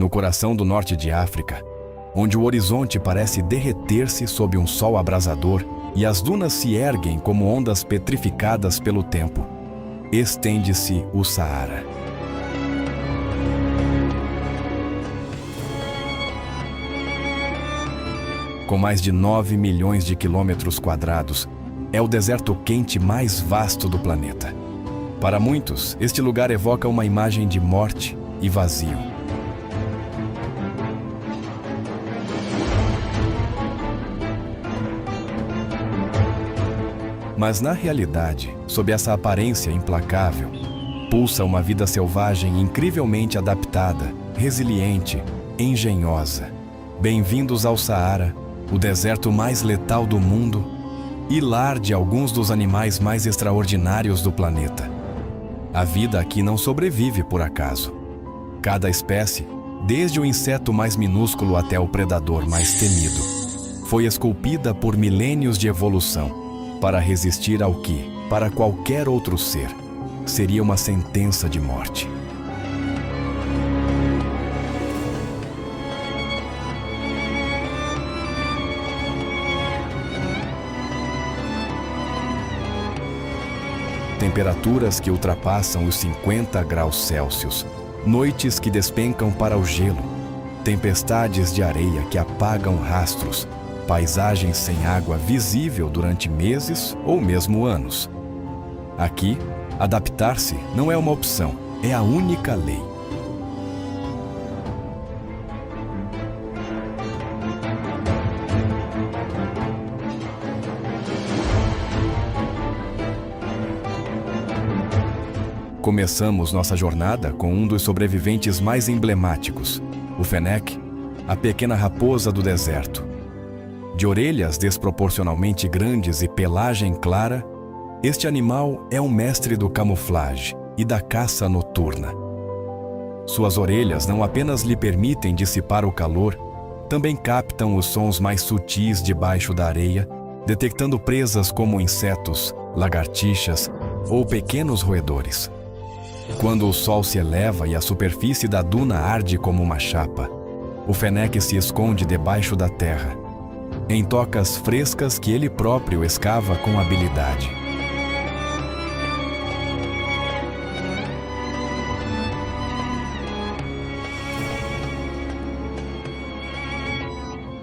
no coração do norte de África, onde o horizonte parece derreter-se sob um sol abrasador e as dunas se erguem como ondas petrificadas pelo tempo, estende-se o Saara. Com mais de 9 milhões de quilômetros quadrados, é o deserto quente mais vasto do planeta. Para muitos, este lugar evoca uma imagem de morte e vazio. Mas na realidade, sob essa aparência implacável, pulsa uma vida selvagem incrivelmente adaptada, resiliente, engenhosa. Bem-vindos ao Saara, o deserto mais letal do mundo e lar de alguns dos animais mais extraordinários do planeta. A vida aqui não sobrevive por acaso. Cada espécie, desde o inseto mais minúsculo até o predador mais temido, foi esculpida por milênios de evolução para resistir ao que, para qualquer outro ser, seria uma sentença de morte. Temperaturas que ultrapassam os 50 graus Celsius, noites que despencam para o gelo, tempestades de areia que apagam rastros, paisagens sem água visível durante meses ou mesmo anos. Aqui, adaptar-se não é uma opção, é a única lei. Começamos nossa jornada com um dos sobreviventes mais emblemáticos, o Fennec, a pequena raposa do deserto. De orelhas desproporcionalmente grandes e pelagem clara, este animal é um mestre do camuflage e da caça noturna. Suas orelhas não apenas lhe permitem dissipar o calor, também captam os sons mais sutis debaixo da areia, detectando presas como insetos, lagartixas ou pequenos roedores. Quando o sol se eleva e a superfície da duna arde como uma chapa, o Fennec se esconde debaixo da terra, em tocas frescas que ele próprio escava com habilidade.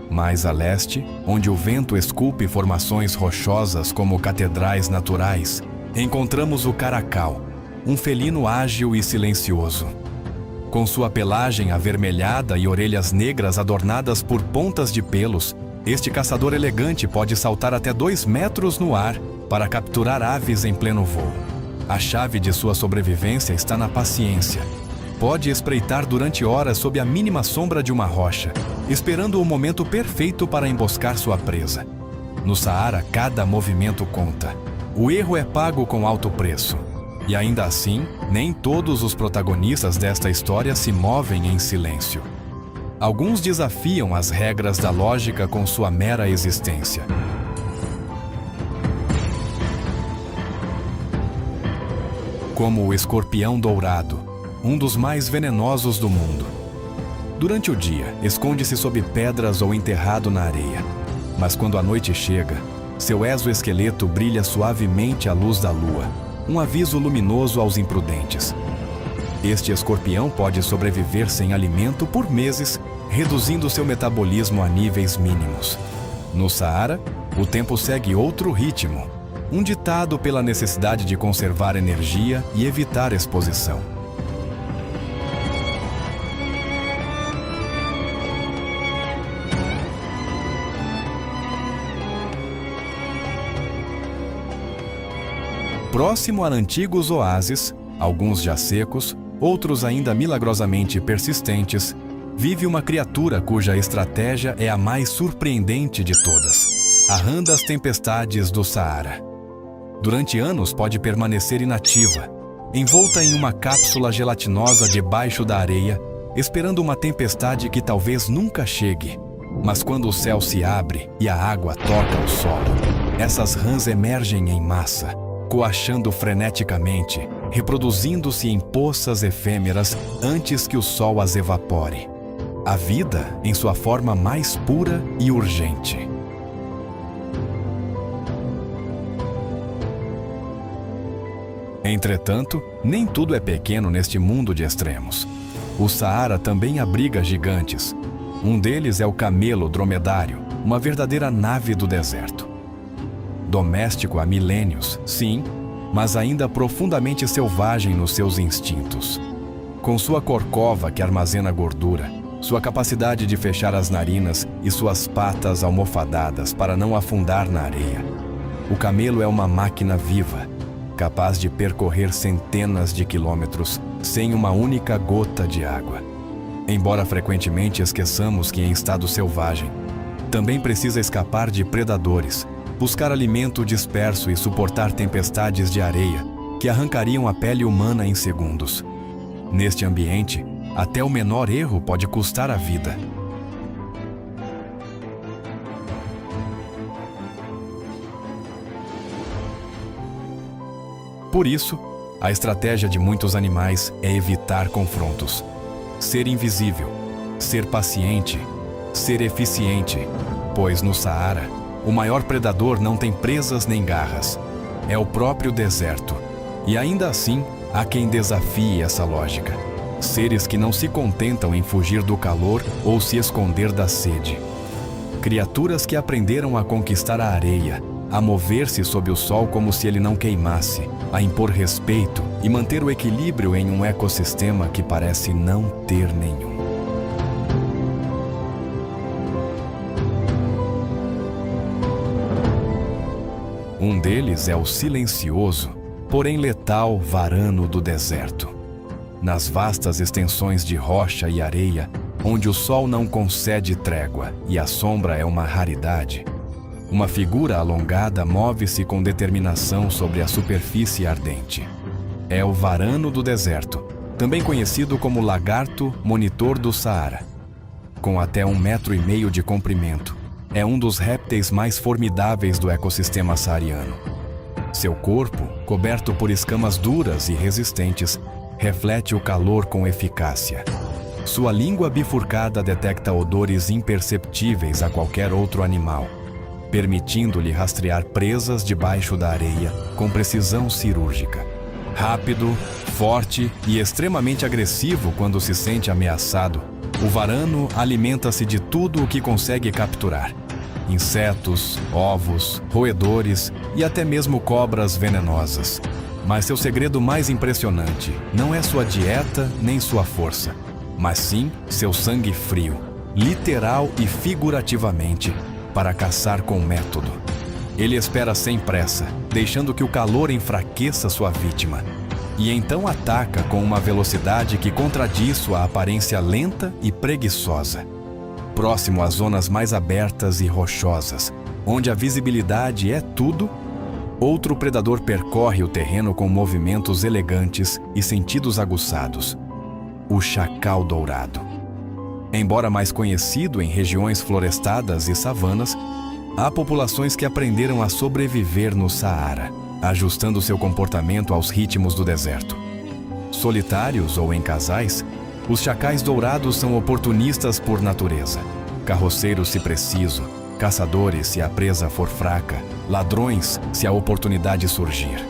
Mais a leste, onde o vento esculpe formações rochosas como catedrais naturais, encontramos o caracal, um felino ágil e silencioso. Com sua pelagem avermelhada e orelhas negras adornadas por pontas de pelos, este caçador elegante pode saltar até 2 metros no ar para capturar aves em pleno voo. A chave de sua sobrevivência está na paciência. Pode espreitar durante horas sob a mínima sombra de uma rocha, esperando o momento perfeito para emboscar sua presa. No Saara, cada movimento conta. O erro é pago com alto preço. E ainda assim, nem todos os protagonistas desta história se movem em silêncio. Alguns desafiam as regras da lógica com sua mera existência. Como o escorpião dourado, um dos mais venenosos do mundo. Durante o dia, esconde-se sob pedras ou enterrado na areia. Mas quando a noite chega, seu exoesqueleto brilha suavemente à luz da lua, um aviso luminoso aos imprudentes. Este escorpião pode sobreviver sem alimento por meses, reduzindo seu metabolismo a níveis mínimos. No Saara, o tempo segue outro ritmo, um ditado pela necessidade de conservar energia e evitar exposição. Próximo a antigos oásis, alguns já secos, outros ainda milagrosamente persistentes, vive uma criatura cuja estratégia é a mais surpreendente de todas: a rã das tempestades do Saara. Durante anos pode permanecer inativa, envolta em uma cápsula gelatinosa debaixo da areia, esperando uma tempestade que talvez nunca chegue. Mas quando o céu se abre e a água toca o solo, essas rãs emergem em massa, coachando freneticamente, reproduzindo-se em poças efêmeras antes que o sol as evapore. a vida em sua forma mais pura e urgente. Entretanto, nem tudo é pequeno neste mundo de extremos. O Saara também abriga gigantes. Um deles é o camelo dromedário, uma verdadeira nave do deserto. Doméstico há milênios, sim, mas ainda profundamente selvagem nos seus instintos. Com sua corcova que armazena gordura, sua capacidade de fechar as narinas e suas patas almofadadas para não afundar na areia, o camelo é uma máquina viva, capaz de percorrer centenas de quilômetros sem uma única gota de água. Embora frequentemente esqueçamos que em estado selvagem, também precisa escapar de predadores, buscar alimento disperso e suportar tempestades de areia que arrancariam a pele humana em segundos. Neste ambiente, até o menor erro pode custar a vida. Por isso, a estratégia de muitos animais é evitar confrontos. Ser invisível, ser paciente, ser eficiente, pois no Saara, o maior predador não tem presas nem garras. É o próprio deserto. E ainda assim, há quem desafie essa lógica. Seres que não se contentam em fugir do calor ou se esconder da sede. Criaturas que aprenderam a conquistar a areia, a mover-se sob o sol como se ele não queimasse, a impor respeito e manter o equilíbrio em um ecossistema que parece não ter nenhum. Um deles é o silencioso, porém letal varano do deserto. Nas vastas extensões de rocha e areia, onde o sol não concede trégua e a sombra é uma raridade, uma figura alongada move-se com determinação sobre a superfície ardente. É o varano do deserto, também conhecido como lagarto monitor do Saara. Com até 1,5 metros de comprimento, é um dos répteis mais formidáveis do ecossistema saariano. Seu corpo, coberto por escamas duras e resistentes, reflete o calor com eficácia. Sua língua bifurcada detecta odores imperceptíveis a qualquer outro animal, permitindo-lhe rastrear presas debaixo da areia com precisão cirúrgica. Rápido, forte e extremamente agressivo quando se sente ameaçado, o varano alimenta-se de tudo o que consegue capturar: insetos, ovos, roedores e até mesmo cobras venenosas. Mas seu segredo mais impressionante não é sua dieta nem sua força, mas sim seu sangue frio, literal e figurativamente, para caçar com método. Ele espera sem pressa, deixando que o calor enfraqueça sua vítima, e então ataca com uma velocidade que contradiz sua aparência lenta e preguiçosa. Próximo às zonas mais abertas e rochosas, onde a visibilidade é tudo, outro predador percorre o terreno com movimentos elegantes e sentidos aguçados: o chacal dourado. Embora mais conhecido em regiões florestadas e savanas, há populações que aprenderam a sobreviver no Saara, ajustando seu comportamento aos ritmos do deserto. Solitários ou em casais, os chacais dourados são oportunistas por natureza. Carroceiros se preciso, caçadores se a presa for fraca, ladrões se a oportunidade surgir.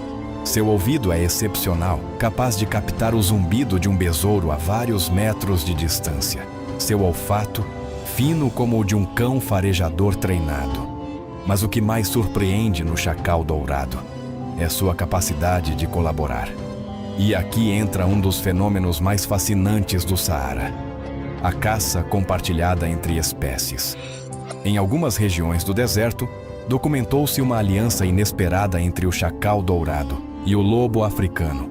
Seu ouvido é excepcional, capaz de captar o zumbido de um besouro a vários metros de distância. Seu olfato, fino como o de um cão farejador treinado. Mas o que mais surpreende no chacal dourado é sua capacidade de colaborar. E aqui entra um dos fenômenos mais fascinantes do Saara: a caça compartilhada entre espécies. Em algumas regiões do deserto, documentou-se uma aliança inesperada entre o chacal dourado e o lobo africano,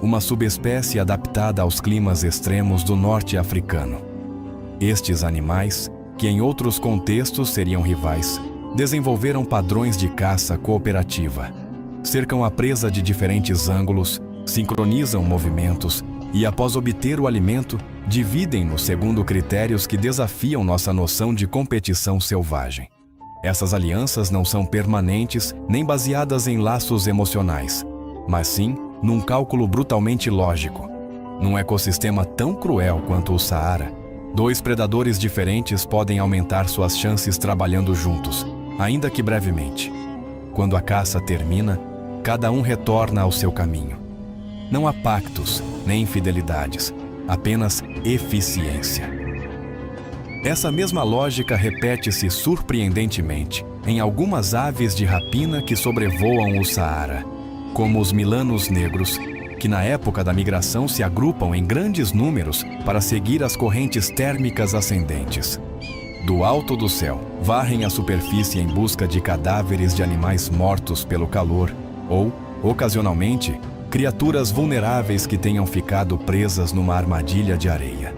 uma subespécie adaptada aos climas extremos do norte africano. Estes animais, que em outros contextos seriam rivais, desenvolveram padrões de caça cooperativa. Cercam a presa de diferentes ângulos, sincronizam movimentos e, após obter o alimento, dividem-no segundo critérios que desafiam nossa noção de competição selvagem. Essas alianças não são permanentes nem baseadas em laços emocionais, mas sim num cálculo brutalmente lógico. Num ecossistema tão cruel quanto o Saara, Dois predadores diferentes podem aumentar suas chances trabalhando juntos, ainda que brevemente. Quando a caça termina, cada um retorna ao seu caminho. Não há pactos, nem infidelidades, apenas eficiência. Essa mesma lógica repete-se surpreendentemente em algumas aves de rapina que sobrevoam o Saara, como os milanos negros, que na época da migração se agrupam em grandes números para seguir as correntes térmicas ascendentes. Do alto do céu, varrem a superfície em busca de cadáveres de animais mortos pelo calor ou, ocasionalmente, criaturas vulneráveis que tenham ficado presas numa armadilha de areia.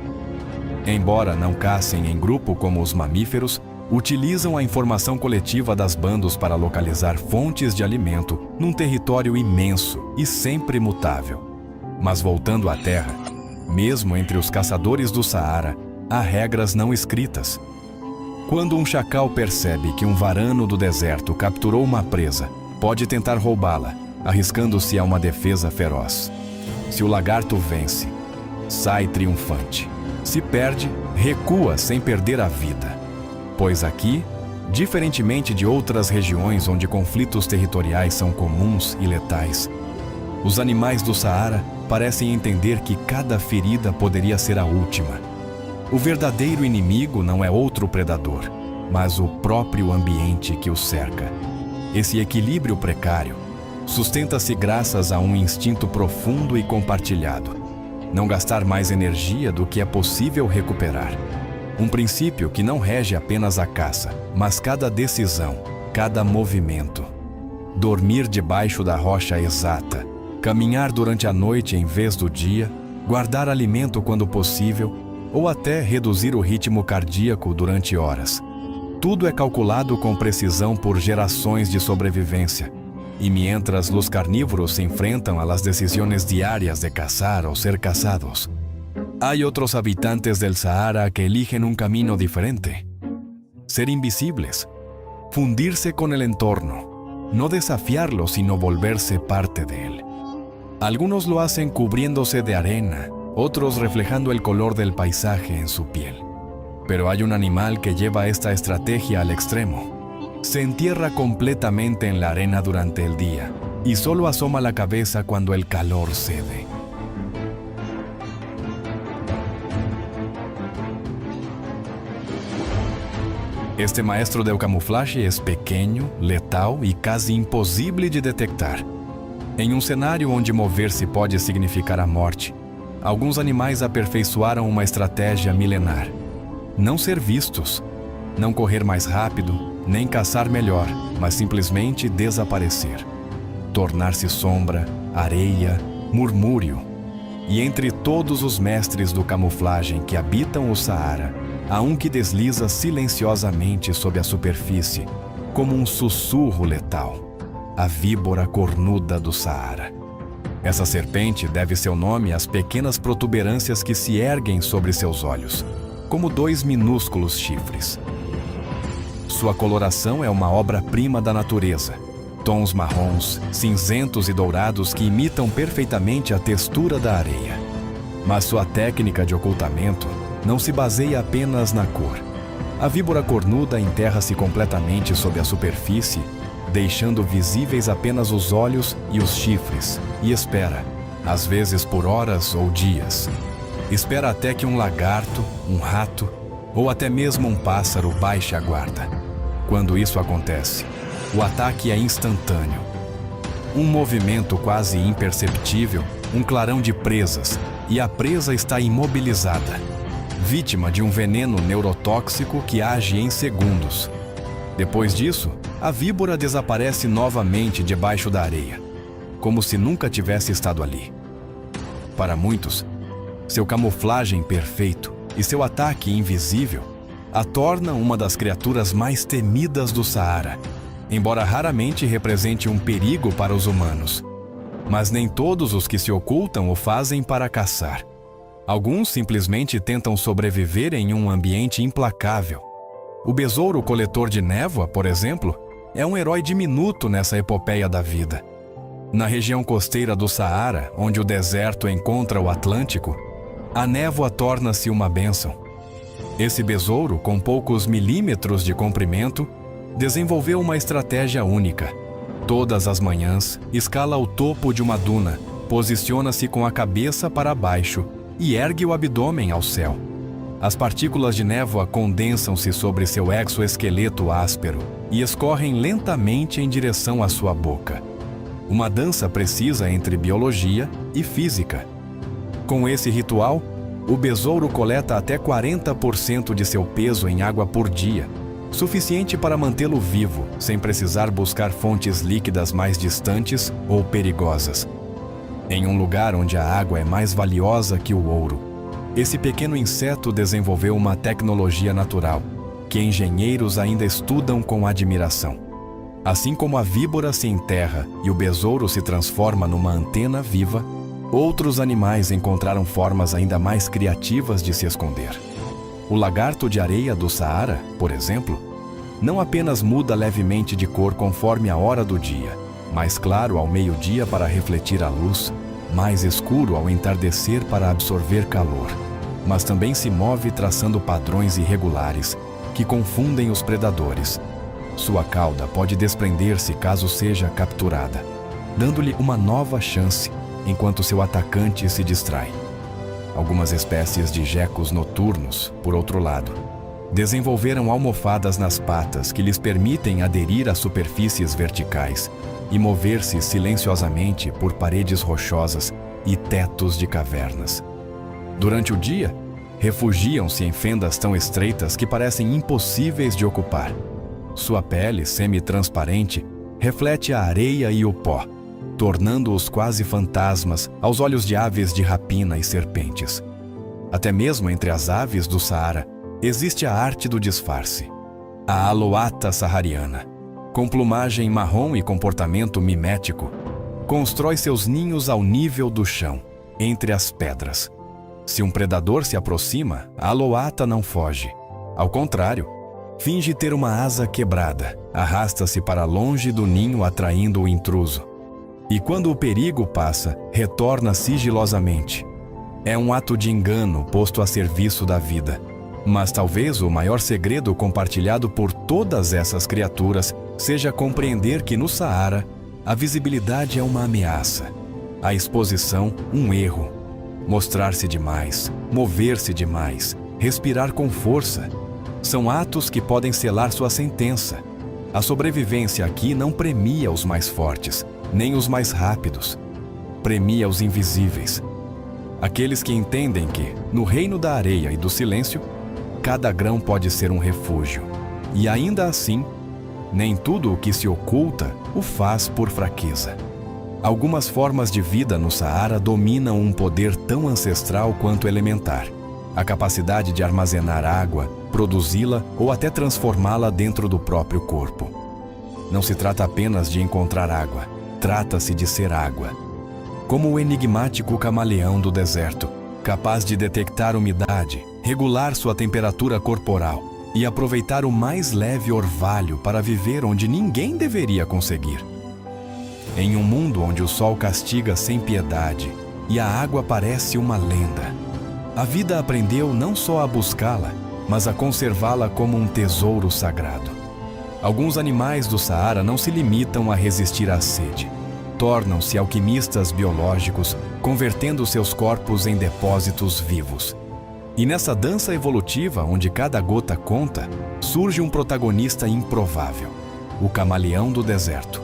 Embora não caçem em grupo como os mamíferos, utilizam a informação coletiva das bandos para localizar fontes de alimento num território imenso e sempre mutável. Mas voltando à terra, mesmo entre os caçadores do Saara, há regras não escritas. Quando um chacal percebe que um varano do deserto capturou uma presa, pode tentar roubá-la, arriscando-se a uma defesa feroz. Se o lagarto vence, sai triunfante. Se perde, recua sem perder a vida. Pois aqui, diferentemente de outras regiões onde conflitos territoriais são comuns e letais, os animais do Saara parecem entender que cada ferida poderia ser a última. O verdadeiro inimigo não é outro predador, mas o próprio ambiente que o cerca. Esse equilíbrio precário sustenta-se graças a um instinto profundo e compartilhado. Não gastar mais energia do que é possível recuperar. Um princípio que não rege apenas a caça, mas cada decisão, cada movimento. Dormir debaixo da rocha exata, caminhar durante a noite em vez do dia, guardar alimento quando possível, ou até reduzir o ritmo cardíaco durante horas. Tudo é calculado com precisão por gerações de sobrevivência. Y mientras los carnívoros se enfrentan a las decisiones diarias de cazar o ser cazados, hay otros habitantes del Sahara que eligen un camino diferente. Ser invisibles, fundirse con el entorno, no desafiarlo sino volverse parte de él. Algunos lo hacen cubriéndose de arena, otros reflejando el color del paisaje en su piel. Pero hay un animal que lleva esta estrategia al extremo. Se entierra completamente en la arena durante el día y solo asoma la cabeza cuando el calor cede. Este maestro del camuflaje es pequeño, letal e quase impossível de detectar. Em um cenário onde mover-se pode significar a morte, alguns animais aperfeiçoaram uma estratégia milenar. Não ser vistos, não correr mais rápido, nem caçar melhor, mas simplesmente desaparecer. Tornar-se sombra, areia, murmúrio. E entre todos os mestres do camuflagem que habitam o Saara, há um que desliza silenciosamente sob a superfície, como um sussurro letal. A víbora cornuda do Saara. Essa serpente deve seu nome às pequenas protuberâncias que se erguem sobre seus olhos, como dois minúsculos chifres. Sua coloração é uma obra-prima da natureza. Tons marrons, cinzentos e dourados que imitam perfeitamente a textura da areia. Mas sua técnica de ocultamento não se baseia apenas na cor. A víbora cornuda enterra-se completamente sob a superfície, deixando visíveis apenas os olhos e os chifres, e espera, às vezes por horas ou dias. Espera até que um lagarto, um rato ou até mesmo um pássaro baixe a guarda. Quando isso acontece, o ataque é instantâneo. Um movimento quase imperceptível, um clarão de presas, e a presa está imobilizada, vítima de um veneno neurotóxico que age em segundos. Depois disso, a víbora desaparece novamente debaixo da areia, como se nunca tivesse estado ali. Para muitos, seu camuflagem perfeito e seu ataque invisível a tornam uma das criaturas mais temidas do Saara, embora raramente represente um perigo para os humanos. Mas nem todos os que se ocultam o fazem para caçar. Alguns simplesmente tentam sobreviver em um ambiente implacável. O besouro coletor de névoa, por exemplo, é um herói diminuto nessa epopeia da vida. Na região costeira do Saara, onde o deserto encontra o Atlântico, a névoa torna-se uma bênção. Esse besouro, com poucos milímetros de comprimento, desenvolveu uma estratégia única. Todas as manhãs, escala o topo de uma duna, posiciona-se com a cabeça para baixo e ergue o abdômen ao céu. As partículas de névoa condensam-se sobre seu exoesqueleto áspero e escorrem lentamente em direção à sua boca. Uma dança precisa entre biologia e física. Com esse ritual, o besouro coleta até 40% de seu peso em água por dia, suficiente para mantê-lo vivo, sem precisar buscar fontes líquidas mais distantes ou perigosas. Em um lugar onde a água é mais valiosa que o ouro, esse pequeno inseto desenvolveu uma tecnologia natural, que engenheiros ainda estudam com admiração. Assim como a víbora se enterra e o besouro se transforma numa antena viva, outros animais encontraram formas ainda mais criativas de se esconder. O lagarto de areia do Saara, por exemplo, não apenas muda levemente de cor conforme a hora do dia, mais claro ao meio-dia para refletir a luz, mais escuro ao entardecer para absorver calor, mas também se move traçando padrões irregulares que confundem os predadores. Sua cauda pode desprender-se caso seja capturada, dando-lhe uma nova chance enquanto seu atacante se distrai. Algumas espécies de gecos noturnos, por outro lado, desenvolveram almofadas nas patas que lhes permitem aderir a superfícies verticais e mover-se silenciosamente por paredes rochosas e tetos de cavernas. Durante o dia, refugiam-se em fendas tão estreitas que parecem impossíveis de ocupar. Sua pele, semi-transparente, reflete a areia e o pó, tornando-os quase fantasmas aos olhos de aves de rapina e serpentes. Até mesmo entre as aves do Saara, existe a arte do disfarce. A aloata saariana, com plumagem marrom e comportamento mimético, constrói seus ninhos ao nível do chão, entre as pedras. Se um predador se aproxima, a aloata não foge. Ao contrário, finge ter uma asa quebrada, arrasta-se para longe do ninho atraindo o intruso. E quando o perigo passa, retorna sigilosamente. É um ato de engano posto a serviço da vida. Mas talvez o maior segredo compartilhado por todas essas criaturas seja compreender que no Saara, a visibilidade é uma ameaça, a exposição um erro. Mostrar-se demais, mover-se demais, respirar com força, são atos que podem selar sua sentença. A sobrevivência aqui não premia os mais fortes, nem os mais rápidos. Premia os invisíveis. Aqueles que entendem que, no reino da areia e do silêncio, cada grão pode ser um refúgio. E ainda assim, nem tudo o que se oculta o faz por fraqueza. Algumas formas de vida no Saara dominam um poder tão ancestral quanto elementar: a capacidade de armazenar água, produzi-la ou até transformá-la dentro do próprio corpo. Não se trata apenas de encontrar água, trata-se de ser água. Como o enigmático camaleão do deserto, capaz de detectar umidade, regular sua temperatura corporal e aproveitar o mais leve orvalho para viver onde ninguém deveria conseguir. Em um mundo onde o sol castiga sem piedade e a água parece uma lenda, a vida aprendeu não só a buscá-la, mas a conservá-la como um tesouro sagrado. Alguns animais do Saara não se limitam a resistir à sede. Tornam-se alquimistas biológicos, convertendo seus corpos em depósitos vivos. E nessa dança evolutiva, onde cada gota conta, surge um protagonista improvável: o camaleão do deserto.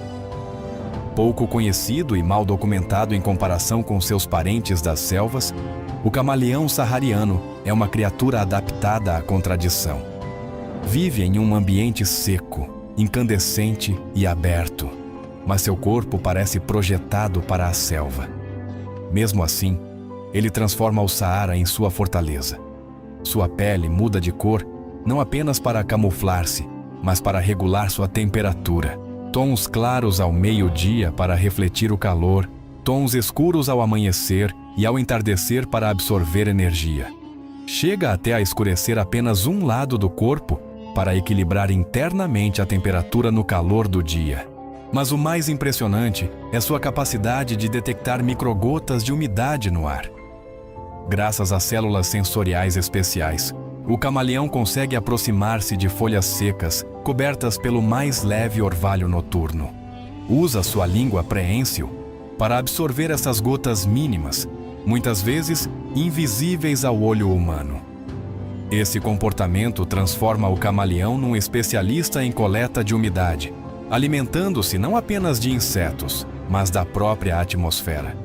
Pouco conhecido e mal documentado em comparação com seus parentes das selvas, o camaleão saariano é uma criatura adaptada à contradição. Vive em um ambiente seco, incandescente e aberto, mas seu corpo parece projetado para a selva. Mesmo assim, ele transforma o Saara em sua fortaleza. Sua pele muda de cor não apenas para camuflar-se, mas para regular sua temperatura. Tons claros ao meio-dia para refletir o calor, tons escuros ao amanhecer e ao entardecer para absorver energia. Chega até a escurecer apenas um lado do corpo para equilibrar internamente a temperatura no calor do dia. Mas o mais impressionante é sua capacidade de detectar microgotas de umidade no ar. Graças a células sensoriais especiais, O camaleão consegue aproximar-se de folhas secas, cobertas pelo mais leve orvalho noturno. Usa sua língua preensil para absorver essas gotas mínimas, muitas vezes invisíveis ao olho humano. Esse comportamento transforma o camaleão num especialista em coleta de umidade, alimentando-se não apenas de insetos, mas da própria atmosfera.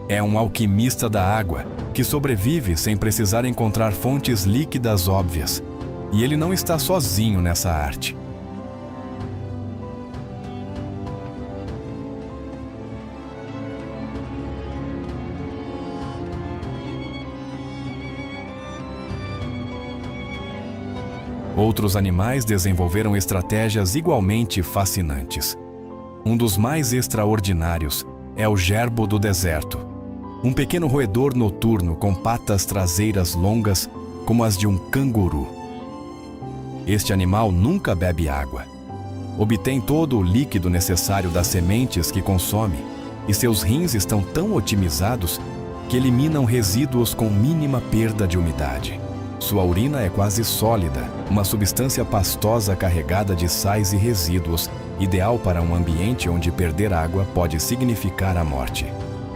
É um alquimista da água, que sobrevive sem precisar encontrar fontes líquidas óbvias. E ele não está sozinho nessa arte. Outros animais desenvolveram estratégias igualmente fascinantes. Um dos mais extraordinários é o gerbo do deserto, um pequeno roedor noturno com patas traseiras longas como as de um canguru. Este animal nunca bebe água. Obtém todo o líquido necessário das sementes que consome e seus rins estão tão otimizados que eliminam resíduos com mínima perda de umidade. Sua urina é quase sólida, uma substância pastosa carregada de sais e resíduos, ideal para um ambiente onde perder água pode significar a morte.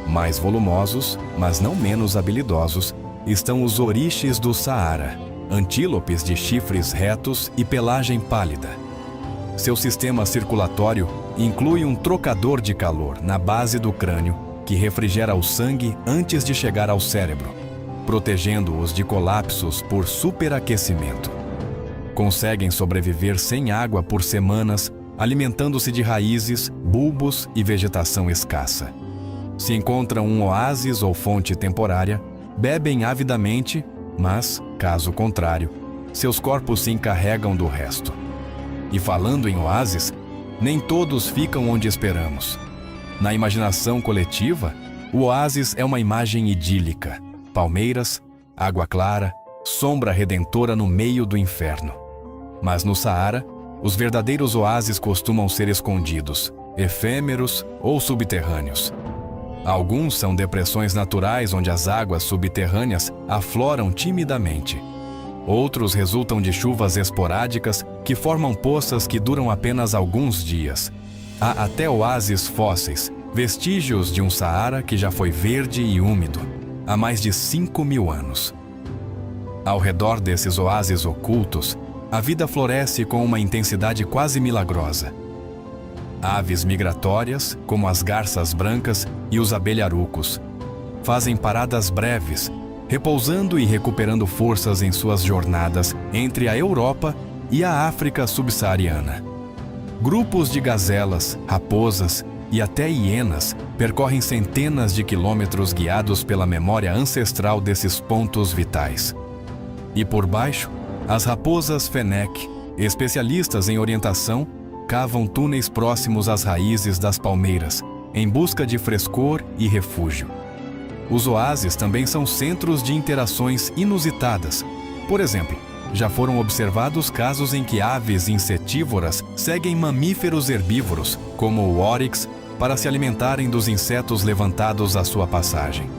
Mais volumosos, mas não menos habilidosos, estão os oriches do Saara, antílopes de chifres retos e pelagem pálida. Seu sistema circulatório inclui um trocador de calor na base do crânio que refrigera o sangue antes de chegar ao cérebro, protegendo-os de colapsos por superaquecimento. Conseguem sobreviver sem água por semanas, alimentando-se de raízes, bulbos e vegetação escassa. Se encontram um oásis ou fonte temporária, bebem avidamente, mas, caso contrário, seus corpos se encarregam do resto. E falando em oásis, nem todos ficam onde esperamos. Na imaginação coletiva, o oásis é uma imagem idílica. Palmeiras, água clara, sombra redentora no meio do inferno. Mas no Saara, os verdadeiros oásis costumam ser escondidos, efêmeros ou subterrâneos. Alguns são depressões naturais onde as águas subterrâneas afloram timidamente. Outros resultam de chuvas esporádicas que formam poças que duram apenas alguns dias. Há até oásis fósseis, vestígios de um Saara que já foi verde e úmido há mais de 5.000 anos. Ao redor desses oásis ocultos, a vida floresce com uma intensidade quase milagrosa. Aves migratórias, como as garças brancas e os abelharucos, fazem paradas breves, repousando e recuperando forças em suas jornadas entre a Europa e a África subsaariana. Grupos de gazelas, raposas e até hienas percorrem centenas de quilômetros guiados pela memória ancestral desses pontos vitais. E por baixo, as raposas fennec, especialistas em orientação, cavam túneis próximos às raízes das palmeiras, em busca de frescor e refúgio. Os oásis também são centros de interações inusitadas. Por exemplo, já foram observados casos em que aves insetívoras seguem mamíferos herbívoros, como o oryx, para se alimentarem dos insetos levantados à sua passagem.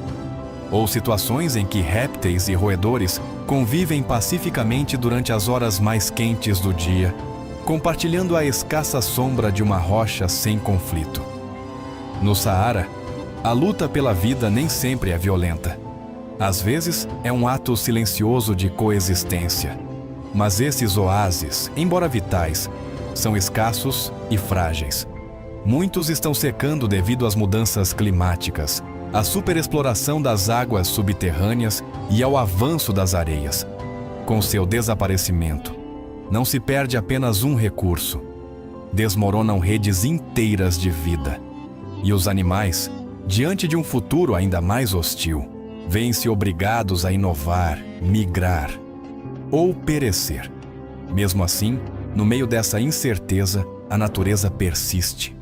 Ou situações em que répteis e roedores convivem pacificamente durante as horas mais quentes do dia, compartilhando a escassa sombra de uma rocha sem conflito. No Saara, a luta pela vida nem sempre é violenta. Às vezes, é um ato silencioso de coexistência. Mas esses oásis, embora vitais, são escassos e frágeis. Muitos estão secando devido às mudanças climáticas, à superexploração das águas subterrâneas e ao avanço das areias. Com seu desaparecimento, não se perde apenas um recurso. Desmoronam redes inteiras de vida. E os animais, diante de um futuro ainda mais hostil, veem-se obrigados a inovar, migrar ou perecer. Mesmo assim, no meio dessa incerteza, a natureza persiste.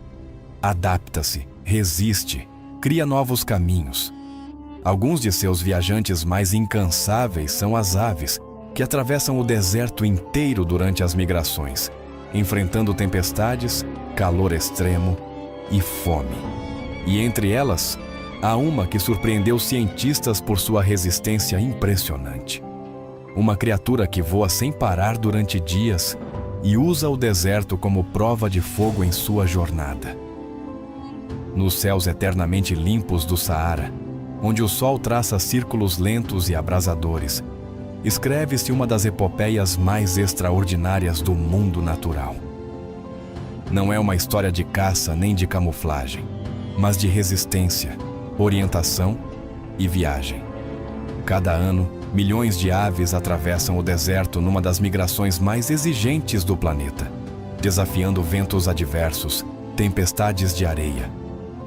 Adapta-se, resiste, cria novos caminhos. Alguns de seus viajantes mais incansáveis são as aves, que atravessam o deserto inteiro durante as migrações, enfrentando tempestades, calor extremo e fome. E entre elas, há uma que surpreendeu cientistas por sua resistência impressionante. uma criatura que voa sem parar durante dias e usa o deserto como prova de fogo em sua jornada. Nos céus eternamente limpos do Saara, onde o sol traça círculos lentos e abrasadores, escreve-se uma das epopeias mais extraordinárias do mundo natural. Não é uma história de caça nem de camuflagem, mas de resistência, orientação e viagem. Cada ano, milhões de aves atravessam o deserto numa das migrações mais exigentes do planeta, desafiando ventos adversos, tempestades de areia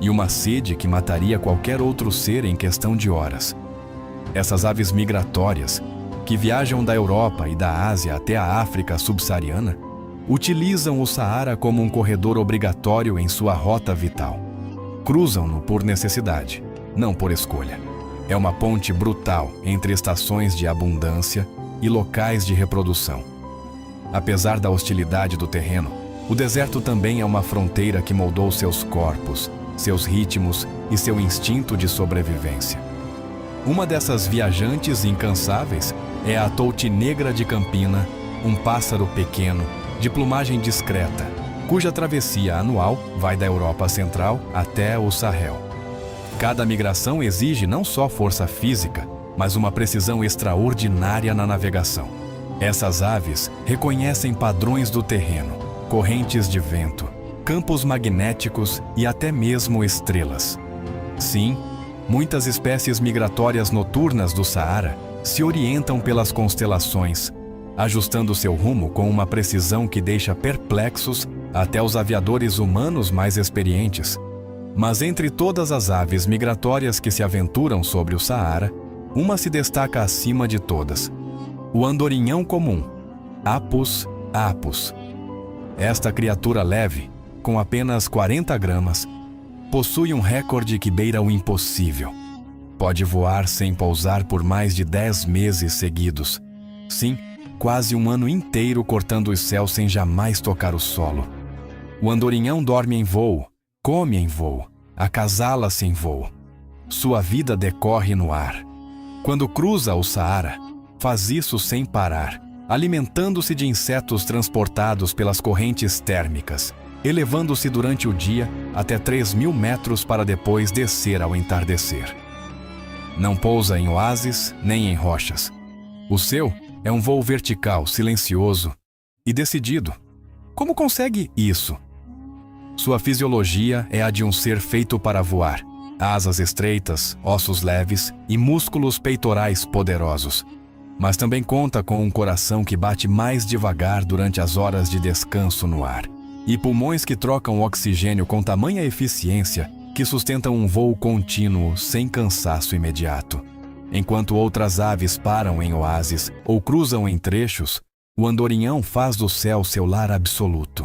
e uma sede que mataria qualquer outro ser em questão de horas. Essas aves migratórias, que viajam da Europa e da Ásia até a África subsaariana, utilizam o Saara como um corredor obrigatório em sua rota vital. Cruzam-no por necessidade, não por escolha. É uma ponte brutal entre estações de abundância e locais de reprodução. Apesar da hostilidade do terreno, o deserto também é uma fronteira que moldou seus corpos, seus ritmos e seu instinto de sobrevivência. Uma dessas viajantes incansáveis é a touti negra de Campina, um pássaro pequeno, de plumagem discreta, cuja travessia anual vai da Europa Central até o Sahel. Cada migração exige não só força física, mas uma precisão extraordinária na navegação. Essas aves reconhecem padrões do terreno, correntes de vento, campos magnéticos e até mesmo estrelas. Sim, muitas espécies migratórias noturnas do Saara se orientam pelas constelações, ajustando seu rumo com uma precisão que deixa perplexos até os aviadores humanos mais experientes. Mas entre todas as aves migratórias que se aventuram sobre o Saara, uma se destaca acima de todas: o andorinhão comum, Apus apus. Esta criatura leve, com apenas 40 gramas, possui um recorde que beira o impossível. Pode voar sem pousar por mais de 10 meses seguidos. Sim, quase um ano inteiro cortando os céus sem jamais tocar o solo. O andorinhão dorme em voo, come em voo, acasala-se em voo. Sua vida decorre no ar. Quando cruza o Saara, faz isso sem parar, alimentando-se de insetos transportados pelas correntes térmicas, elevando-se durante o dia até 3.000 metros para depois descer ao entardecer. Não pousa em oásis nem em rochas. O seu é um voo vertical, silencioso e decidido. Como consegue isso? Sua fisiologia é a de um ser feito para voar. Asas estreitas, ossos leves e músculos peitorais poderosos. Mas também conta com um coração que bate mais devagar durante as horas de descanso no ar. E pulmões que trocam oxigênio com tamanha eficiência que sustentam um voo contínuo sem cansaço imediato. Enquanto outras aves param em oásis ou cruzam em trechos, o andorinhão faz do céu seu lar absoluto.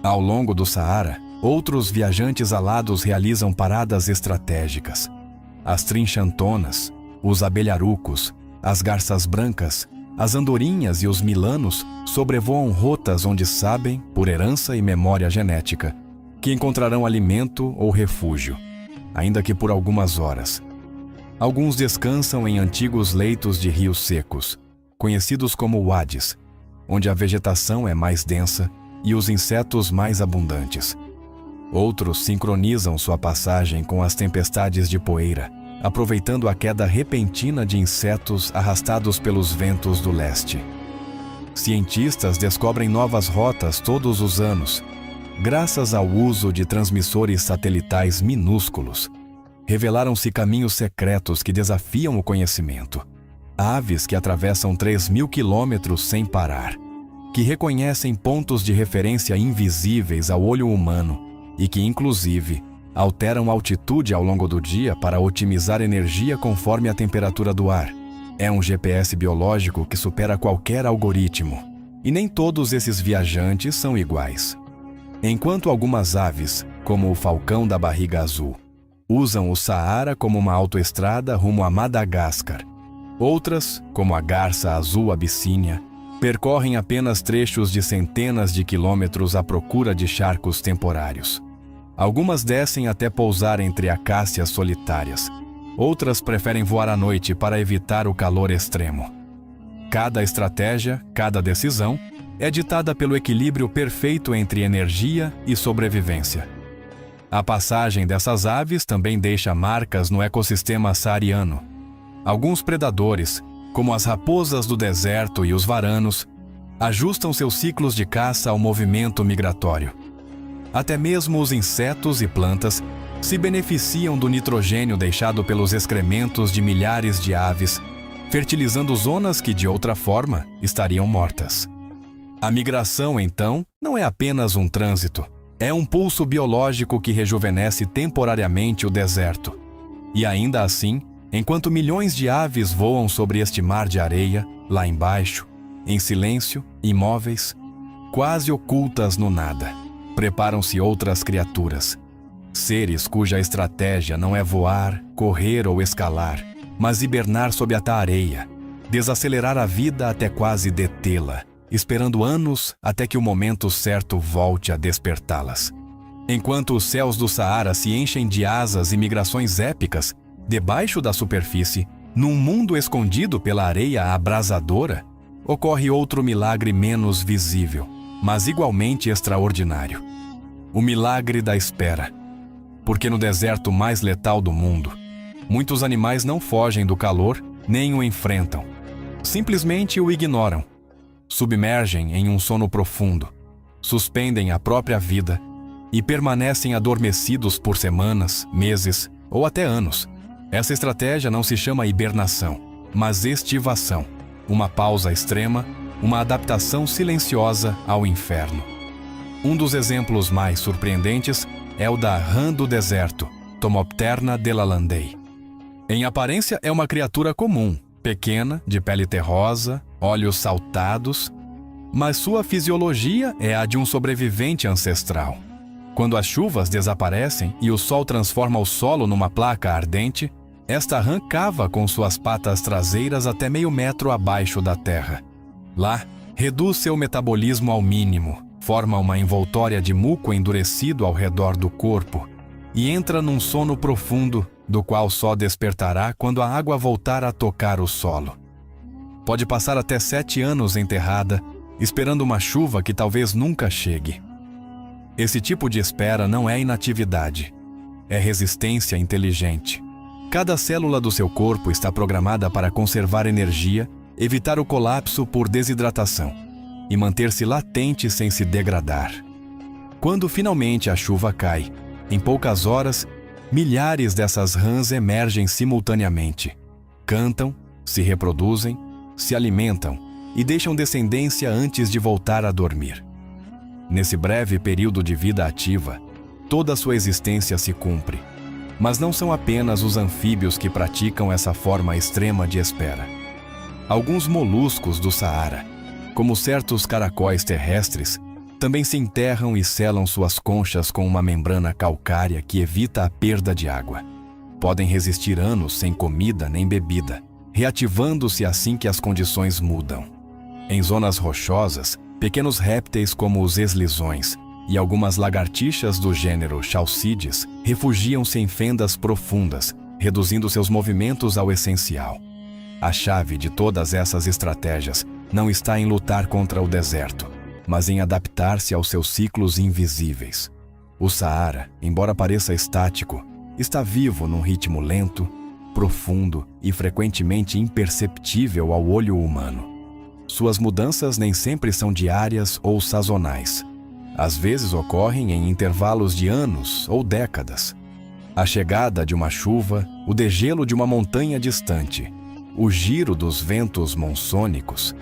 Ao longo do Saara, outros viajantes alados realizam paradas estratégicas. As trinchantonas, os abelharucos, as garças brancas, as andorinhas e os milanos sobrevoam rotas onde sabem, por herança e memória genética, que encontrarão alimento ou refúgio, ainda que por algumas horas. Alguns descansam em antigos leitos de rios secos, conhecidos como wadis, onde a vegetação é mais densa e os insetos mais abundantes. Outros sincronizam sua passagem com as tempestades de poeira, aproveitando a queda repentina de insetos arrastados pelos ventos do leste. Cientistas descobrem novas rotas todos os anos, graças ao uso de transmissores satelitais minúsculos. Revelaram-se caminhos secretos que desafiam o conhecimento. Aves que atravessam 3.000 quilômetros sem parar, que reconhecem pontos de referência invisíveis ao olho humano e que, inclusive, alteram altitude ao longo do dia para otimizar energia conforme a temperatura do ar. É um GPS biológico que supera qualquer algoritmo. E nem todos esses viajantes são iguais. Enquanto algumas aves, como o falcão da barriga azul, usam o Saara como uma autoestrada rumo a Madagascar, outras, como a garça azul abissínia, percorrem apenas trechos de centenas de quilômetros à procura de charcos temporários. Algumas descem até pousar entre acácias solitárias. Outras preferem voar à noite para evitar o calor extremo. Cada estratégia, cada decisão, é ditada pelo equilíbrio perfeito entre energia e sobrevivência. A passagem dessas aves também deixa marcas no ecossistema saariano. Alguns predadores, como as raposas do deserto e os varanos, ajustam seus ciclos de caça ao movimento migratório. Até mesmo os insetos e plantas se beneficiam do nitrogênio deixado pelos excrementos de milhares de aves, fertilizando zonas que, de outra forma, estariam mortas. A migração, então, não é apenas um trânsito. É um pulso biológico que rejuvenesce temporariamente o deserto. E ainda assim, enquanto milhões de aves voam sobre este mar de areia, lá embaixo, em silêncio, imóveis, quase ocultas no nada, preparam-se outras criaturas. Seres cuja estratégia não é voar, correr ou escalar, mas hibernar sob a taareia, desacelerar a vida até quase detê-la, esperando anos até que o momento certo volte a despertá-las. Enquanto os céus do Saara se enchem de asas e migrações épicas, debaixo da superfície, num mundo escondido pela areia abrasadora, ocorre outro milagre menos visível, mas igualmente extraordinário. O milagre da espera. Porque no deserto mais letal do mundo, muitos animais não fogem do calor nem o enfrentam. Simplesmente o ignoram. Submergem em um sono profundo, suspendem a própria vida e permanecem adormecidos por semanas, meses ou até anos. Essa estratégia não se chama hibernação, mas estivação, uma pausa extrema, uma adaptação silenciosa ao inferno. Um dos exemplos mais surpreendentes é o da rã do deserto, Tomopterna delalandei. Em aparência é uma criatura comum, pequena, de pele terrosa, olhos saltados, mas sua fisiologia é a de um sobrevivente ancestral. Quando as chuvas desaparecem e o sol transforma o solo numa placa ardente, esta rã cava com suas patas traseiras até meio metro abaixo da terra. Lá, reduz seu metabolismo ao mínimo, forma uma envoltória de muco endurecido ao redor do corpo e entra num sono profundo, do qual só despertará quando a água voltar a tocar o solo. Pode passar até 7 anos enterrada, esperando uma chuva que talvez nunca chegue. Esse tipo de espera não é inatividade, é resistência inteligente. Cada célula do seu corpo está programada para conservar energia, evitar o colapso por desidratação e manter-se latente sem se degradar. Quando finalmente a chuva cai, em poucas horas, milhares dessas rãs emergem simultaneamente. Cantam, se reproduzem, se alimentam e deixam descendência antes de voltar a dormir. Nesse breve período de vida ativa, toda a sua existência se cumpre. Mas não são apenas os anfíbios que praticam essa forma extrema de espera. Alguns moluscos do Saara, como certos caracóis terrestres, também se enterram e selam suas conchas com uma membrana calcária que evita a perda de água. Podem resistir anos sem comida nem bebida, reativando-se assim que as condições mudam. Em zonas rochosas, pequenos répteis como os eslisões e algumas lagartixas do gênero Chalcides refugiam-se em fendas profundas, reduzindo seus movimentos ao essencial. A chave de todas essas estratégias não está em lutar contra o deserto, mas em adaptar-se aos seus ciclos invisíveis. O Saara, embora pareça estático, está vivo num ritmo lento, profundo e frequentemente imperceptível ao olho humano. Suas mudanças nem sempre são diárias ou sazonais. Às vezes ocorrem em intervalos de anos ou décadas. A chegada de uma chuva, o degelo de uma montanha distante, o giro dos ventos monsônicos,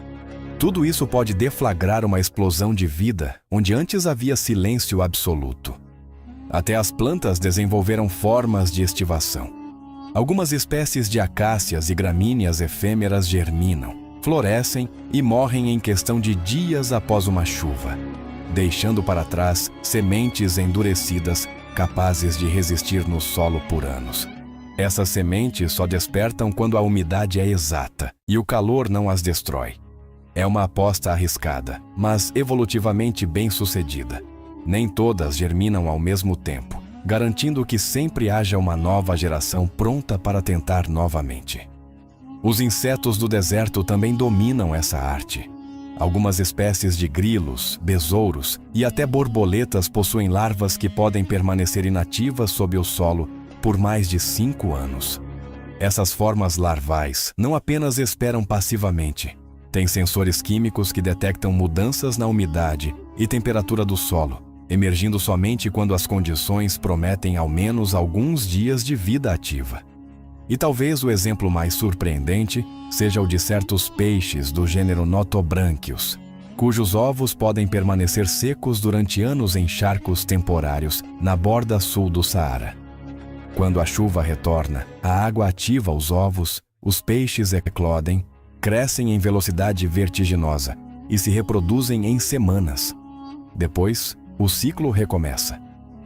tudo isso pode deflagrar uma explosão de vida onde antes havia silêncio absoluto. Até as plantas desenvolveram formas de estivação. Algumas espécies de acácias e gramíneas efêmeras germinam, florescem e morrem em questão de dias após uma chuva, deixando para trás sementes endurecidas capazes de resistir no solo por anos. Essas sementes só despertam quando a umidade é exata e o calor não as destrói. É uma aposta arriscada, mas evolutivamente bem-sucedida. Nem todas germinam ao mesmo tempo, garantindo que sempre haja uma nova geração pronta para tentar novamente. Os insetos do deserto também dominam essa arte. Algumas espécies de grilos, besouros e até borboletas possuem larvas que podem permanecer inativas sob o solo por mais de 5 anos. Essas formas larvais não apenas esperam passivamente. Têm sensores químicos que detectam mudanças na umidade e temperatura do solo, emergindo somente quando as condições prometem ao menos alguns dias de vida ativa. E talvez o exemplo mais surpreendente seja o de certos peixes do gênero Notobranchius, cujos ovos podem permanecer secos durante anos em charcos temporários na borda sul do Saara. Quando a chuva retorna, a água ativa os ovos, os peixes eclodem, crescem em velocidade vertiginosa e se reproduzem em semanas. Depois, o ciclo recomeça.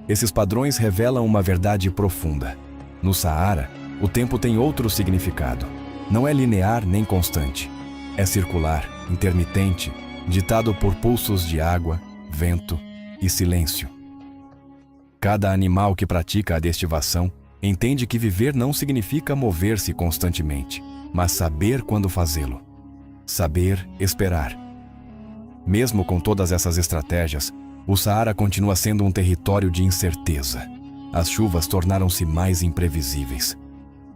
Esses padrões revelam uma verdade profunda. No Saara, o tempo tem outro significado. Não é linear nem constante. É circular, intermitente, ditado por pulsos de água, vento e silêncio. Cada animal que pratica a destivação entende que viver não significa mover-se constantemente, mas saber quando fazê-lo. Saber esperar. Mesmo com todas essas estratégias, o Saara continua sendo um território de incerteza. As chuvas tornaram-se mais imprevisíveis.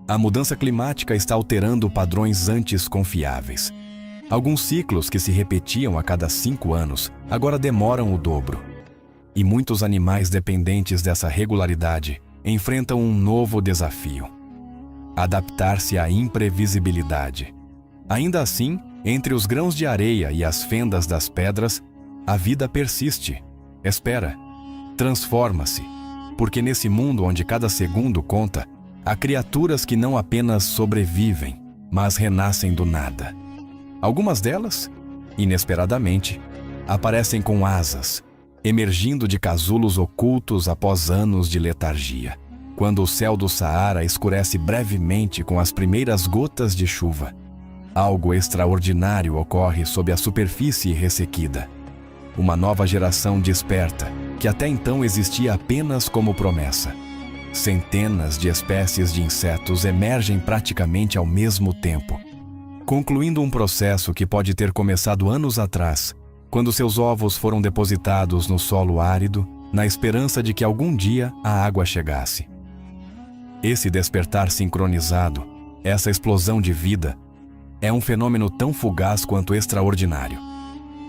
A mudança climática está alterando padrões antes confiáveis. Alguns ciclos que se repetiam a cada 5 anos agora demoram o dobro. E muitos animais dependentes dessa regularidade enfrentam um novo desafio: adaptar-se à imprevisibilidade. Ainda assim, entre os grãos de areia e as fendas das pedras, a vida persiste, espera, transforma-se, porque nesse mundo onde cada segundo conta, há criaturas que não apenas sobrevivem, mas renascem do nada. Algumas delas, inesperadamente, aparecem com asas, emergindo de casulos ocultos após anos de letargia, quando o céu do Saara escurece brevemente com as primeiras gotas de chuva. Algo extraordinário ocorre sob a superfície ressequida. Uma nova geração desperta, que até então existia apenas como promessa. Centenas de espécies de insetos emergem praticamente ao mesmo tempo, concluindo um processo que pode ter começado anos atrás, quando seus ovos foram depositados no solo árido, na esperança de que algum dia a água chegasse. Esse despertar sincronizado, essa explosão de vida, é um fenômeno tão fugaz quanto extraordinário.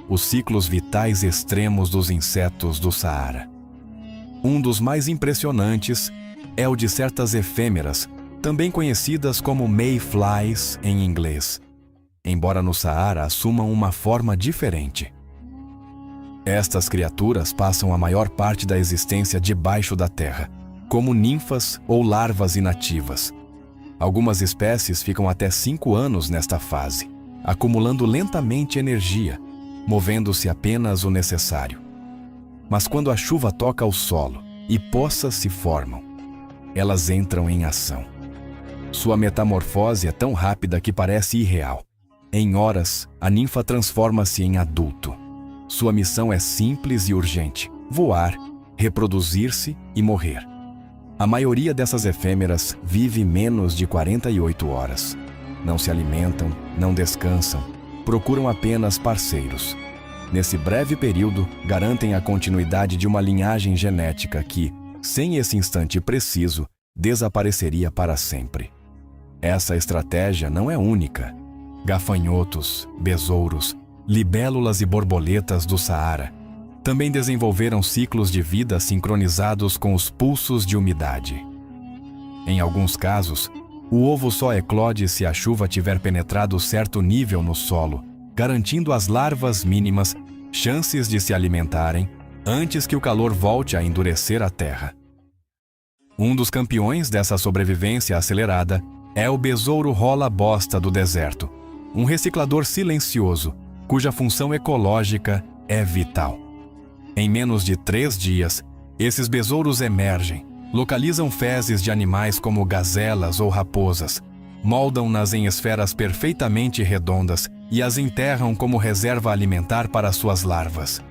Os ciclos vitais extremos dos insetos do Saara. Um dos mais impressionantes é o de certas efêmeras, também conhecidas como mayflies em inglês, embora no Saara assumam uma forma diferente. Estas criaturas passam a maior parte da existência debaixo da terra, como ninfas ou larvas inativas. Algumas espécies ficam até 5 anos nesta fase, acumulando lentamente energia, movendo-se apenas o necessário. Mas quando a chuva toca o solo e poças se formam, elas entram em ação. Sua metamorfose é tão rápida que parece irreal. Em horas, a ninfa transforma-se em adulto. Sua missão é simples e urgente: voar, reproduzir-se e morrer. A maioria dessas efêmeras vive menos de 48 horas. Não se alimentam, não descansam, procuram apenas parceiros. Nesse breve período, garantem a continuidade de uma linhagem genética que, sem esse instante preciso, desapareceria para sempre. Essa estratégia não é única. Gafanhotos, besouros, libélulas e borboletas do Saara também desenvolveram ciclos de vida sincronizados com os pulsos de umidade. Em alguns casos, o ovo só eclode se a chuva tiver penetrado certo nível no solo, garantindo às larvas mínimas chances de se alimentarem antes que o calor volte a endurecer a terra. Um dos campeões dessa sobrevivência acelerada é o besouro rola-bosta do deserto, um reciclador silencioso, cuja função ecológica é vital. Em menos de 3 dias, esses besouros emergem, localizam fezes de animais como gazelas ou raposas, moldam-nas em esferas perfeitamente redondas e as enterram como reserva alimentar para suas larvas.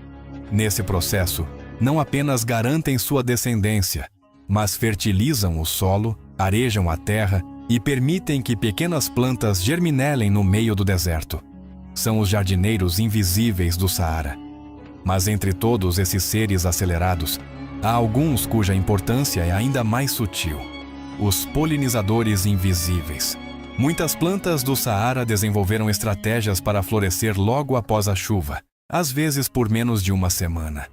Nesse processo, não apenas garantem sua descendência, mas fertilizam o solo, arejam a terra e permitem que pequenas plantas germinelem no meio do deserto. São os jardineiros invisíveis do Saara. Mas entre todos esses seres acelerados, há alguns cuja importância é ainda mais sutil: os polinizadores invisíveis. Muitas plantas do Saara desenvolveram estratégias para florescer logo após a chuva, às vezes por menos de uma semana.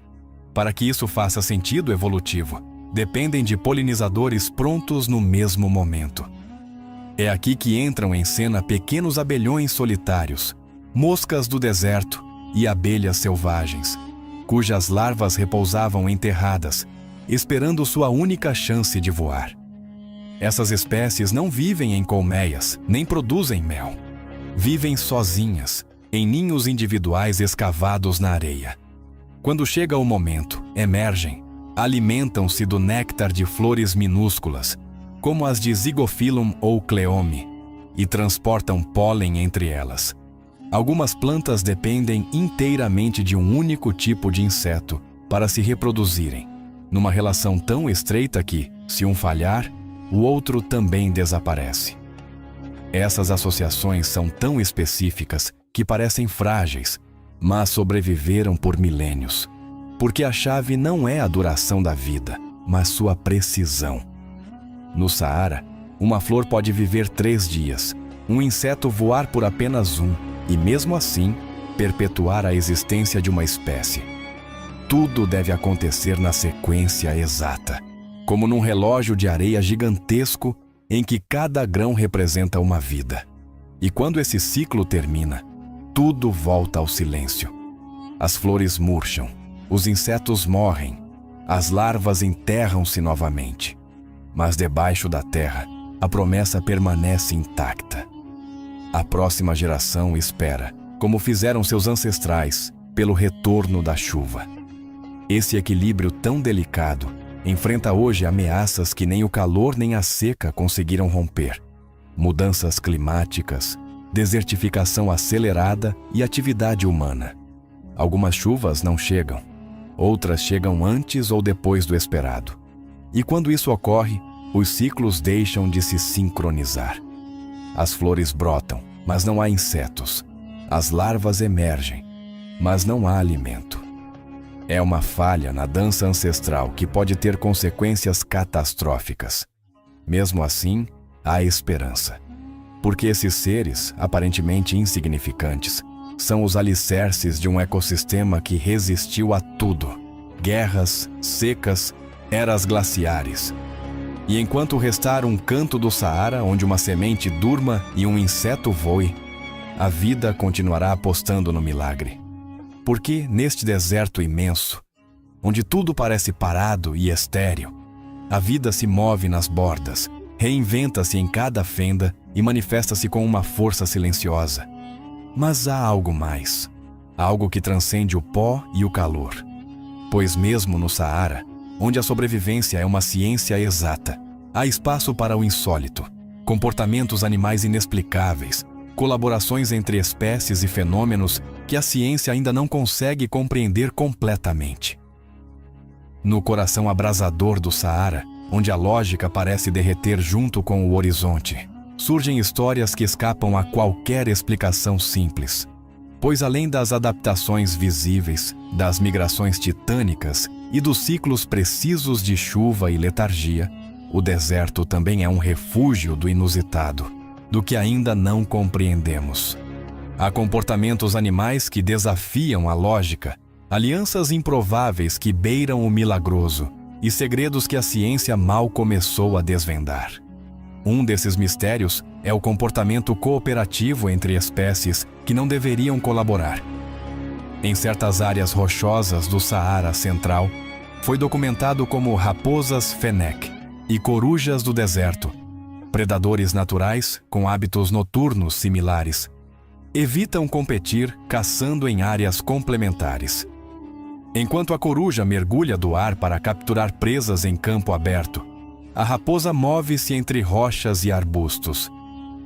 Para que isso faça sentido evolutivo, dependem de polinizadores prontos no mesmo momento. É aqui que entram em cena pequenos abelhões solitários, moscas do deserto e abelhas selvagens, cujas larvas repousavam enterradas, esperando sua única chance de voar. Essas espécies não vivem em colmeias, nem produzem mel. Vivem sozinhas, em ninhos individuais escavados na areia. Quando chega o momento, emergem, alimentam-se do néctar de flores minúsculas, como as de Zygophyllum ou Cleome, e transportam pólen entre elas. Algumas plantas dependem inteiramente de um único tipo de inseto para se reproduzirem, numa relação tão estreita que, se um falhar, o outro também desaparece. Essas associações são tão específicas que parecem frágeis, mas sobreviveram por milênios, porque a chave não é a duração da vida, mas sua precisão. No Saara, uma flor pode viver 3 dias, um inseto voar por apenas 1, e mesmo assim, perpetuar a existência de uma espécie. Tudo deve acontecer na sequência exata, como num relógio de areia gigantesco em que cada grão representa uma vida. E quando esse ciclo termina, tudo volta ao silêncio. As flores murcham, os insetos morrem, as larvas enterram-se novamente. Mas debaixo da terra, a promessa permanece intacta. A próxima geração espera, como fizeram seus ancestrais, pelo retorno da chuva. Esse equilíbrio tão delicado enfrenta hoje ameaças que nem o calor nem a seca conseguiram romper. Mudanças climáticas, desertificação acelerada e atividade humana. Algumas chuvas não chegam, outras chegam antes ou depois do esperado. E quando isso ocorre, os ciclos deixam de se sincronizar. As flores brotam, mas não há insetos. As larvas emergem, mas não há alimento. É uma falha na dança ancestral que pode ter consequências catastróficas. Mesmo assim, há esperança. Porque esses seres, aparentemente insignificantes, são os alicerces de um ecossistema que resistiu a tudo: guerras, secas, eras glaciares. E enquanto restar um canto do Saara onde uma semente durma e um inseto voe, a vida continuará apostando no milagre. Porque neste deserto imenso, onde tudo parece parado e estéril, a vida se move nas bordas, reinventa-se em cada fenda e manifesta-se com uma força silenciosa. Mas há algo mais, algo que transcende o pó e o calor. Pois mesmo no Saara, onde a sobrevivência é uma ciência exata, há espaço para o insólito, comportamentos animais inexplicáveis, colaborações entre espécies e fenômenos que a ciência ainda não consegue compreender completamente. No coração abrasador do Saara, onde a lógica parece derreter junto com o horizonte, surgem histórias que escapam a qualquer explicação simples. Pois além das adaptações visíveis, das migrações titânicas e dos ciclos precisos de chuva e letargia, o deserto também é um refúgio do inusitado, do que ainda não compreendemos. Há comportamentos animais que desafiam a lógica, alianças improváveis que beiram o milagroso e segredos que a ciência mal começou a desvendar. Um desses mistérios é o comportamento cooperativo entre espécies que não deveriam colaborar. Em certas áreas rochosas do Saara Central, foi documentado como raposas fennec e corujas do deserto, predadores naturais com hábitos noturnos similares, evitam competir caçando em áreas complementares. Enquanto a coruja mergulha do ar para capturar presas em campo aberto, a raposa move-se entre rochas e arbustos.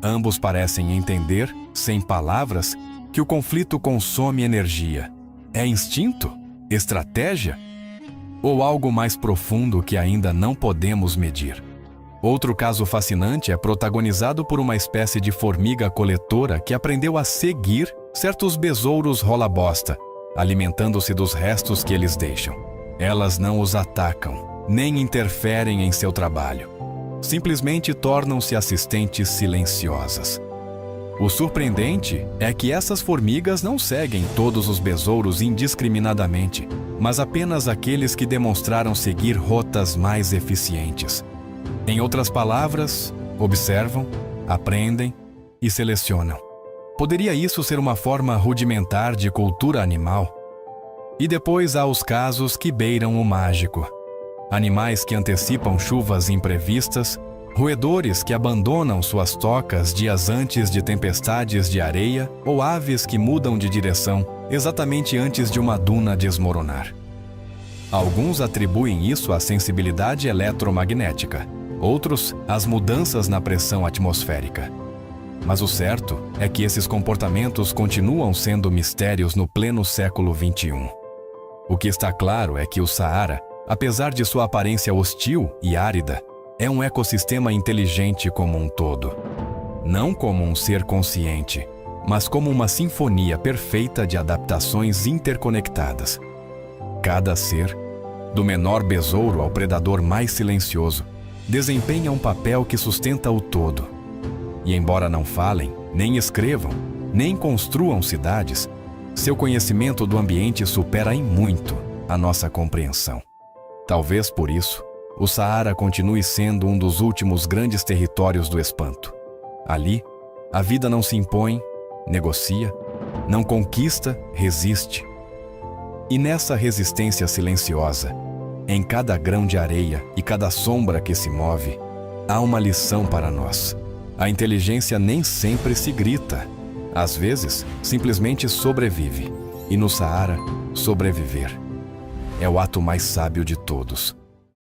Ambos parecem entender, sem palavras, que o conflito consome energia. É instinto? Estratégia? Ou algo mais profundo que ainda não podemos medir? Outro caso fascinante é protagonizado por uma espécie de formiga coletora que aprendeu a seguir certos besouros rola-bosta, alimentando-se dos restos que eles deixam. Elas não os atacam, nem interferem em seu trabalho. Simplesmente tornam-se assistentes silenciosas. O surpreendente é que essas formigas não seguem todos os besouros indiscriminadamente, mas apenas aqueles que demonstraram seguir rotas mais eficientes. Em outras palavras, observam, aprendem e selecionam. Poderia isso ser uma forma rudimentar de cultura animal? E depois há os casos que beiram o mágico. Animais que antecipam chuvas imprevistas, roedores que abandonam suas tocas dias antes de tempestades de areia ou aves que mudam de direção exatamente antes de uma duna desmoronar. Alguns atribuem isso à sensibilidade eletromagnética, outros às mudanças na pressão atmosférica. Mas o certo é que esses comportamentos continuam sendo mistérios no pleno século XXI. O que está claro é que o Saara, apesar de sua aparência hostil e árida, é um ecossistema inteligente como um todo. Não como um ser consciente, mas como uma sinfonia perfeita de adaptações interconectadas. Cada ser, do menor besouro ao predador mais silencioso, desempenha um papel que sustenta o todo. E embora não falem, nem escrevam, nem construam cidades, seu conhecimento do ambiente supera em muito a nossa compreensão. Talvez por isso, o Saara continue sendo um dos últimos grandes territórios do espanto. Ali, a vida não se impõe, negocia, não conquista, resiste. E nessa resistência silenciosa, em cada grão de areia e cada sombra que se move, há uma lição para nós. A inteligência nem sempre se grita. Às vezes, simplesmente sobrevive. E no Saara, sobreviver é o ato mais sábio de todos.